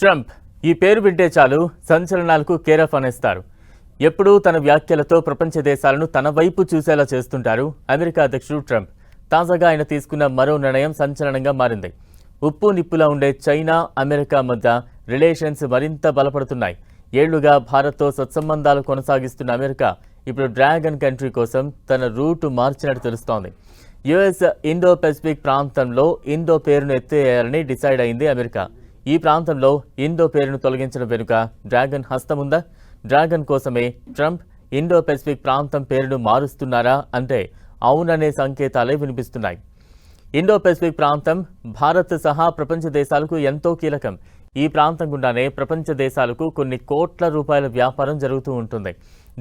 Trump ఈ పేరు వింటే చాలు సంచలనాలకు కేరాఫ్ అనేస్తారు. ఎప్పుడూ తన వ్యాఖ్యలతో ప్రపంచ దేశాలను తన వైపు చూసేలా చేస్తుంటారు అమెరికా అధ్యక్షుడు ట్రంప్. తాజాగా ఆయన తీసుకున్న మరో నిర్ణయం సంచలనంగా మారింది. ఉప్పు నిప్పులా ఉండే చైనా అమెరికా మధ్య రిలేషన్స్ మరింత బలపడుతున్నాయి. ఏళ్లుగా భారత్తో సత్సంబంధాలు కొనసాగిస్తున్న అమెరికా ఇప్పుడు డ్రాగన్ కంట్రీ కోసం తన రూటు మార్చినట్టు తెలుస్తోంది. యుఎస్ ఇండో పెసిఫిక్ ప్రాంతంలో ఇండో పేరును ఎత్తేయాలని డిసైడ్ అయింది అమెరికా. ఈ ప్రాంతంలో ఇండో పేరును తొలగించడం వెనుక డ్రాగన్ హస్తముందా? డ్రాగన్ కోసమే ట్రంప్ ఇండో పెసిఫిక్ ప్రాంతం పేరును మారుస్తున్నారా అంటే అవుననే సంకేతాలే వినిపిస్తున్నాయి. ఇండో పెసిఫిక్ ప్రాంతం భారత్ సహా ప్రపంచ దేశాలకు ఎంతో కీలకం. ఈ ప్రాంతం గుండానే ప్రపంచ దేశాలకు కొన్ని కోట్ల రూపాయల వ్యాపారం జరుగుతూ ఉంటుంది.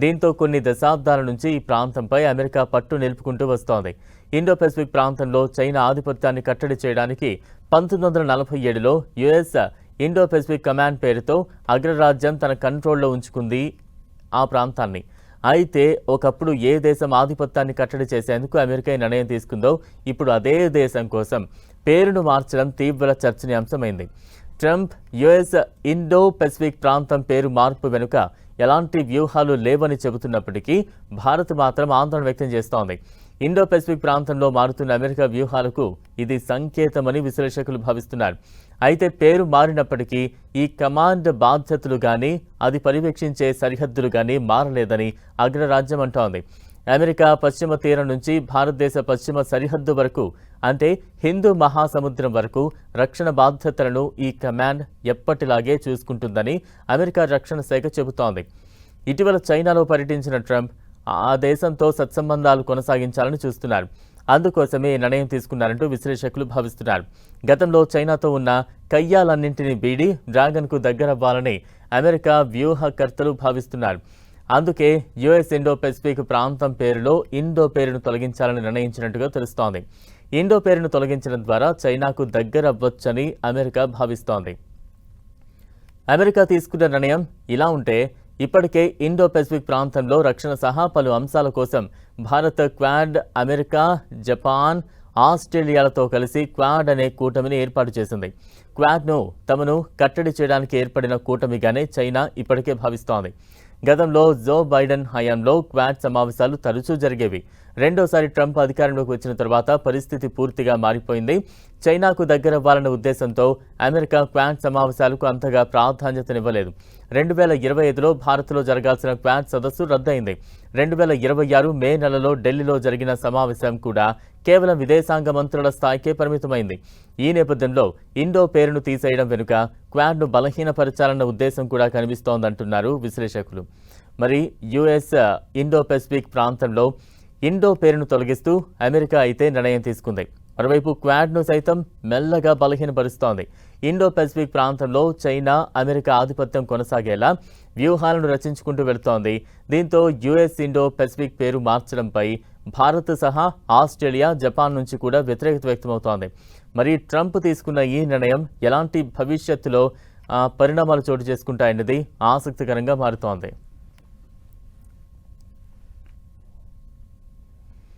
దీంతో కొన్ని దశాబ్దాల నుంచి ఈ ప్రాంతంపై అమెరికా పట్టు నిలుపుకుంటూ వస్తోంది. ఇండో పెసిఫిక్ ప్రాంతంలో చైనా ఆధిపత్యాన్ని కట్టడి చేయడానికి 1947లో యుఎస్ ఇండో పెసిఫిక్ కమాండ్ పేరుతో అగ్రరాజ్యం తన కంట్రోల్లో ఉంచుకుంది ఆ ప్రాంతాన్ని. అయితే ఒకప్పుడు ఏ దేశం ఆధిపత్యాన్ని కట్టడి చేసేందుకు అమెరికా నిర్ణయం తీసుకుందో ఇప్పుడు అదే దేశం కోసం పేరును మార్చడం తీవ్ర చర్చనీయాంశమైంది. ట్రంప్ యుఎస్ ఇండో పెసిఫిక్ ప్రాంతం పేరు మార్పు వెనుక ఎలాంటి వ్యూహాలు లేవని చెబుతున్నప్పటికీ భారత్ మాత్రం ఆందోళన వ్యక్తం చేస్తోంది. ఇండో పెసిఫిక్ ప్రాంతంలో మారుతున్న అమెరికా వ్యూహాలకు ఇది సంకేతమని విశ్లేషకులు భావిస్తున్నారు. అయితే పేరు మారినప్పటికీ ఈ కమాండ్ బాధ్యతలు కానీ అది పర్యవేక్షించే సరిహద్దులు కానీ మారలేదని అగ్రరాజ్యం అంటోంది. అమెరికా పశ్చిమ తీరం నుంచి భారతదేశ పశ్చిమ సరిహద్దు వరకు అంటే హిందూ మహాసముద్రం వరకు రక్షణ బాధ్యతలను ఈ కమాండ్ ఎప్పటిలాగే చూసుకుంటుందని అమెరికా రక్షణ శాఖ చెబుతోంది. ఇటీవల చైనాలో పర్యటించిన ట్రంప్ ఆ దేశంతో సత్సంబంధాలు కొనసాగించాలని చూస్తున్నారు. అందుకోసమే ఈ నిర్ణయం తీసుకున్నారంటూ విశ్లేషకులు భావిస్తున్నారు. గతంలో చైనాతో ఉన్న కయ్యాలన్నింటినీ బీడి డ్రాగన్కు దగ్గరవ్వాలని అమెరికా వ్యూహకర్తలు భావిస్తున్నారు. అందుకే యుఎస్ ఇండో పెసిఫిక్ ప్రాంతం పేరులో ఇండో పేరును తొలగించాలని నిర్ణయించినట్టుగా తెలుస్తోంది. ఇండో పేరును తొలగించడం ద్వారా చైనాకు దగ్గరవ్వొచ్చని అమెరికా భావిస్తోంది. అమెరికా తీసుకున్న నిర్ణయం ఇలా ఉంటే ఇప్పటికే ఇండో పెసిఫిక్ ప్రాంతంలో రక్షణ సహా పలు అంశాల కోసం భారత్ క్వాడ్, అమెరికా, జపాన్, ఆస్ట్రేలియాలతో కలిసి క్వాడ్ అనే కూటమిని ఏర్పాటు చేసింది. క్వాడ్ను తమను కట్టడి చేయడానికి ఏర్పడిన కూటమిగానే చైనా ఇప్పటికే భావిస్తోంది. గతంలో జో బైడెన్ హయాంలో క్వాడ్ సమావేశాలు తరచూ జరిగేవి. రెండోసారి ట్రంప్ అధికారంలోకి వచ్చిన తర్వాత పరిస్థితి పూర్తిగా మారిపోయింది. చైనాకు దగ్గరవ్వాలన్న ఉద్దేశంతో అమెరికా క్వాడ్ సమావేశాలకు అంతగా ప్రాధాన్యతనివ్వలేదు. 2025లో భారత్లో జరగాల్సిన క్వాడ్ సదస్సు రద్దయింది. 2026 మే నెలలో ఢిల్లీలో జరిగిన సమావేశం కూడా కేవలం విదేశాంగ మంత్రుల స్థాయికే పరిమితమైంది. ఈ నేపథ్యంలో ఇండో పేరును తీసేయడం వెనుక క్వాడ్ను బలహీనపరచాలన్న ఉద్దేశం కూడా కనిపిస్తోందంటున్నారు విశ్లేషకులు. మరి యుఎస్ ఇండో పెసిఫిక్ ప్రాంతంలో ఇండో పేరును తొలగిస్తూ అమెరికా అయితే నిర్ణయం తీసుకుంది. మరోవైపు క్వాడ్ను సైతం మెల్లగా బలహీనపరుస్తోంది. ఇండో పెసిఫిక్ ప్రాంతంలో చైనా, అమెరికా ఆధిపత్యం కొనసాగేలా వ్యూహాలను రచించుకుంటూ వెళుతోంది. దీంతో యుఎస్ ఇండో పెసిఫిక్ పేరు మార్చడంపై భారత్ సహా ఆస్ట్రేలియా, జపాన్ నుంచి కూడా వ్యతిరేకత వ్యక్తమవుతోంది. మరి ట్రంప్ తీసుకున్న ఈ నిర్ణయం ఎలాంటి భవిష్యత్తులో పరిణామాలు చోటు చేసుకుంటాయన్నది ఆసక్తికరంగా మారుతోంది.